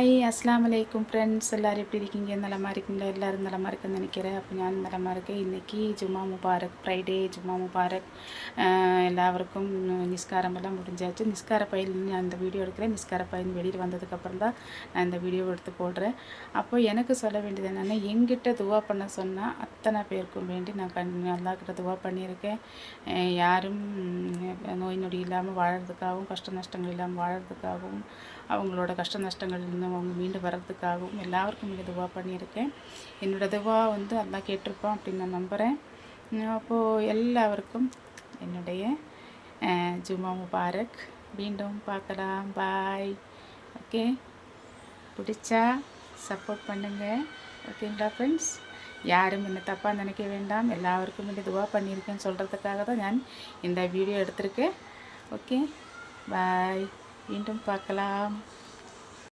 Hi அஸ்ஸலாமு அலைக்கும் friends, எல்லோரும் எப்படி இருக்கீங்க? நலமா இருக்கீங்களா? எல்லோரும் நலமா இருக்குன்னு நினைக்கிறேன். அப்போ நான் நலமா இருக்கேன். இன்றைக்கி ஜும்மா முபாரக், ஃப்ரைடே ஜும்மா முபாரக். எல்லாருக்கும் நிஸ்காரமெல்லாம் முடிஞ்சாச்சு. நிஸ்கார பயில் நான் இந்த வீடியோ எடுக்கிறேன். நிஸ்கார பயில் வெளியில் வந்ததுக்கப்புறம் தான் நான் இந்த வீடியோ எடுத்து போடுறேன். அப்போ எனக்கு சொல்ல வேண்டியது என்னென்னா, எங்கிட்ட துவா பண்ண சொன்னால் அத்தனை பேருக்கும் வேண்டி நான் அல்லாஹ்கிட்ட துவா பண்ணியிருக்கேன். யாரும் நோய் நொடி இல்லாமல் வாழறதுக்காகவும், கஷ்ட நஷ்டங்கள் இல்லாமல் வாழறதுக்காகவும், அவங்களோட கஷ்ட நஷ்டங்கள்லேருந்து அவங்க மீண்டு வர்றதுக்காகவும் எல்லாருக்கும் இங்கே துவா பண்ணியிருக்கேன். என்னோடய துவா அல்லாஹ் கேட்டிருப்பான் அப்படின்னு நான் நம்புகிறேன். அப்போது எல்லாருக்கும் என்னுடைய ஜும்மா முபாரக். மீண்டும் பார்க்கலாம். பாய். ஓகே, பிடிச்சா சப்போர்ட் பண்ணுங்கள். ஓகேங்களா ஃப்ரெண்ட்ஸ்? யாரும் என்னை தப்பாக நினைக்க வேண்டாம். எல்லாருக்கும் இங்கே துவா பண்ணியிருக்கேன்னு சொல்கிறதுக்காக தான் நான் இந்த வீடியோ எடுத்திருக்கேன். ஓகே, பாய். மீண்டும் பார்க்கலாம்.